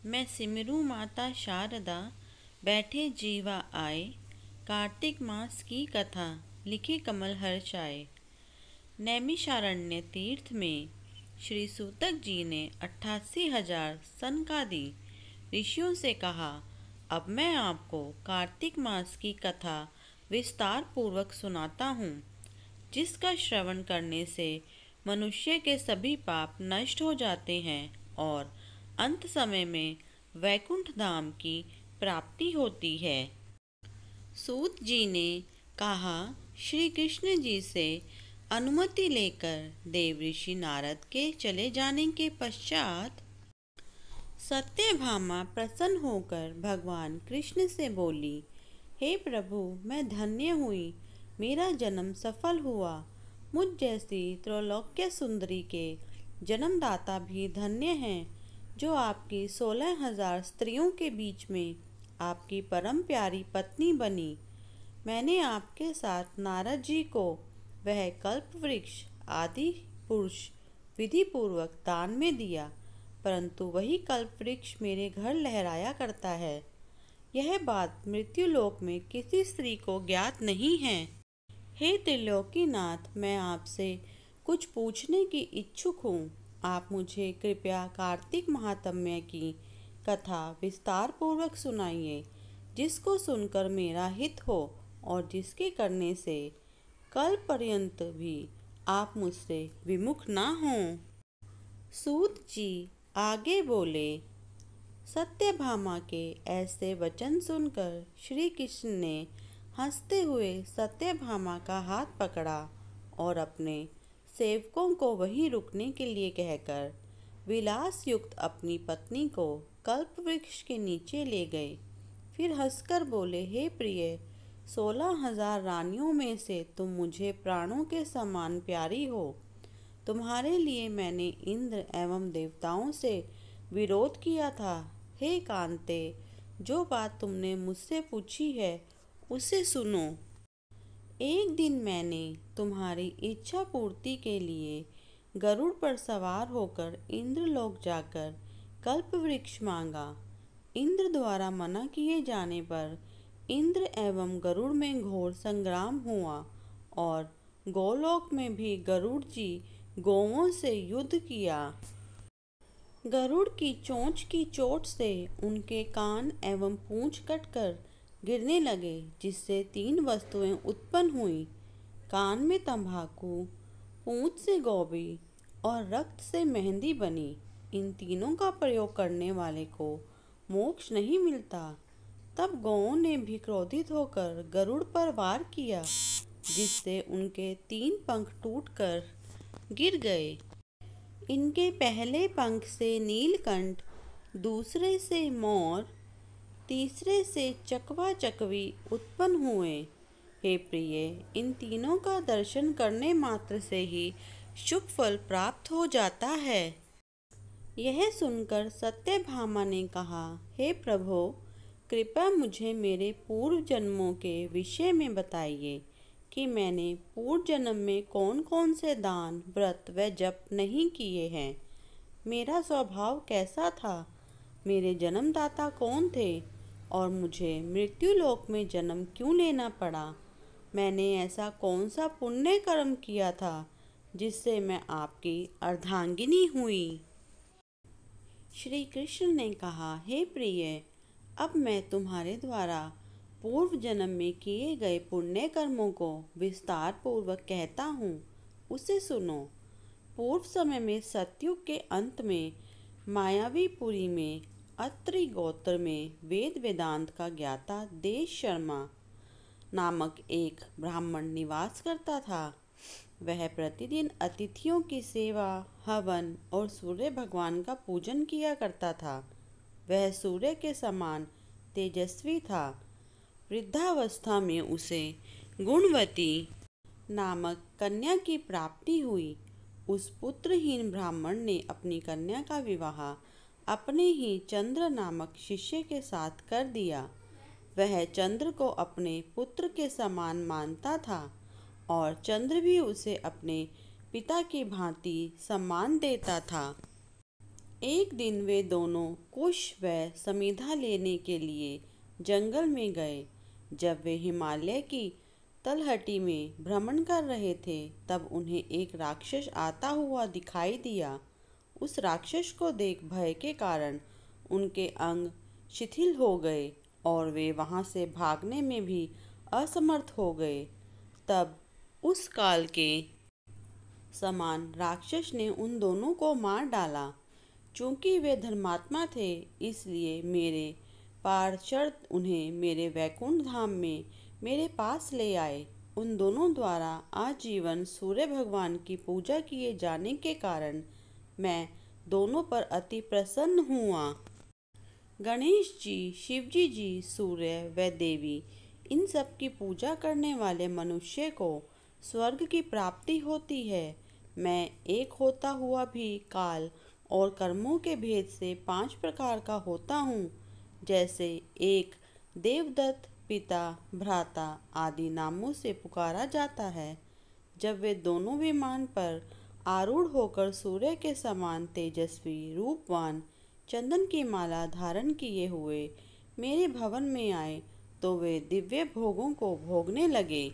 मैं सिमरू माता शारदा, बैठे जीवा आए, कार्तिक मास की कथा, लिखे कमल हर्ष आए। नैमिषारण्य तीर्थ में श्री सूतक जी ने 88,000 सनकादि ऋषियों से कहा, अब मैं आपको कार्तिक मास की कथा विस्तार पूर्वक सुनाता हूँ, जिसका श्रवण करने से मनुष्य के सभी पाप नष्ट हो जाते हैं और अंत समय में वैकुंठ धाम की प्राप्ति होती है। सूत जी ने कहा, श्री कृष्ण जी से अनुमति लेकर देव ऋषि नारद के चले जाने के पश्चात सत्यभामा प्रसन्न होकर भगवान कृष्ण से बोली, हे प्रभु, मैं धन्य हुई, मेरा जन्म सफल हुआ। मुझ जैसी त्रैलोक्य सुंदरी के जन्मदाता भी धन्य हैं, जो आपकी 16,000 स्त्रियों के बीच में आपकी परम प्यारी पत्नी बनी। मैंने आपके साथ नारद जी को वह कल्प वृक्ष आदि पुरुष विधि पूर्वक दान में दिया, परंतु वही कल्प वृक्ष मेरे घर लहराया करता है। यह बात मृत्युलोक में किसी स्त्री को ज्ञात नहीं है। हे त्रिलोकीनाथ, मैं आपसे कुछ पूछने की इच्छुक हूँ। आप मुझे कृपया कार्तिक महात्म्य की कथा विस्तार पूर्वक सुनाइए, जिसको सुनकर मेरा हित हो और जिसके करने से कल पर्यंत भी आप मुझसे विमुख ना हों। सूत जी आगे बोले, सत्यभामा के ऐसे वचन सुनकर श्री कृष्ण ने हंसते हुए सत्यभामा का हाथ पकड़ा और अपने सेवकों को वहीं रुकने के लिए कहकर विलास युक्त अपनी पत्नी को कल्प वृक्ष के नीचे ले गए। फिर हंसकर बोले, हे प्रिय, 16,000 रानियों में से तुम मुझे प्राणों के समान प्यारी हो। तुम्हारे लिए मैंने इंद्र एवं देवताओं से विरोध किया था। हे कांते, जो बात तुमने मुझसे पूछी है उसे सुनो। एक दिन मैंने तुम्हारी इच्छा पूर्ति के लिए गरुड़ पर सवार होकर इंद्रलोक जाकर कल्प वृक्ष मांगा। इंद्र द्वारा मना किए जाने पर इंद्र एवं गरुड़ में घोर संग्राम हुआ और गोलोक में भी गरुड़ जी गौओं से युद्ध किया। गरुड़ की चोंच की चोट से उनके कान एवं पूंछ कटकर गिरने लगे, जिससे 3 वस्तुएं उत्पन्न हुई। कान में तंबाकू, पूंछ से गोभी और रक्त से मेहंदी बनी। इन तीनों का प्रयोग करने वाले को मोक्ष नहीं मिलता। तब गौओं ने भी क्रोधित होकर गरुड़ पर वार किया, जिससे उनके 3 पंख टूटकर गिर गए। इनके पहले पंख से नीलकंठ, दूसरे से मोर, तीसरे से चकवा चकवी उत्पन्न हुए। हे प्रिय, इन तीनों का दर्शन करने मात्र से ही शुभ फल प्राप्त हो जाता है। यह सुनकर सत्यभामा ने कहा, हे प्रभो, कृपया मुझे मेरे पूर्व जन्मों के विषय में बताइए कि मैंने पूर्व जन्म में कौन कौन से दान, व्रत व जप नहीं किए हैं। मेरा स्वभाव कैसा था, मेरे जन्मदाता कौन थे और मुझे मृत्युलोक में जन्म क्यों लेना पड़ा। मैंने ऐसा कौन सा पुण्य कर्म किया था जिससे मैं आपकी अर्धांगिनी हुई। श्री कृष्ण ने कहा, हे प्रिय, अब मैं तुम्हारे द्वारा पूर्व जन्म में किए गए पुण्य कर्मों को विस्तार पूर्वक कहता हूँ, उसे सुनो। पूर्व समय में सतयुग के अंत में मायावीपुरी में अत्रि गोत्र में वेद वेदांत का ज्ञाता देश शर्मा नामक एक ब्राह्मण निवास करता था। वह प्रतिदिन अतिथियों की सेवा, हवन और सूर्य भगवान का पूजन किया करता था। वह सूर्य के समान तेजस्वी था। वृद्धावस्था में उसे गुणवती नामक कन्या की प्राप्ति हुई। उस पुत्रहीन ब्राह्मण ने अपनी कन्या का विवाह अपने ही चंद्र नामक शिष्य के साथ कर दिया। वह चंद्र को अपने पुत्र के समान मानता था और चंद्र भी उसे अपने पिता की भांति सम्मान देता था। एक दिन वे दोनों कुश व समिधा लेने के लिए जंगल में गए। जब वे हिमालय की तलहटी में भ्रमण कर रहे थे, तब उन्हें एक राक्षस आता हुआ दिखाई दिया। उस राक्षस को देख भय के कारण उनके अंग शिथिल हो गए और वे वहां से भागने में भी असमर्थ हो गए। तब उस काल के समान राक्षस ने उन दोनों को मार डाला। चूंकि वे धर्मात्मा थे, इसलिए मेरे पार्षद उन्हें मेरे वैकुंठ धाम में मेरे पास ले आए। उन दोनों द्वारा आजीवन सूर्य भगवान की पूजा किए जाने के कारण मैं दोनों पर अति प्रसन्न हुआ। गणेश जी, शिवजी जी, सूर्य व देवी, इन सब की पूजा करने वाले मनुष्य को स्वर्ग की प्राप्ति होती है। मैं एक होता हुआ भी काल और कर्मों के भेद से 5 प्रकार का होता हूँ। जैसे एक देवदत्त, पिता, भ्राता आदि नामों से पुकारा जाता है। जब वे दोनों विमान पर आरूढ़ होकर सूर्य के समान तेजस्वी, रूपवान, चंदन की माला धारण किए हुए मेरे भवन में आए, तो वे दिव्य भोगों को भोगने लगे।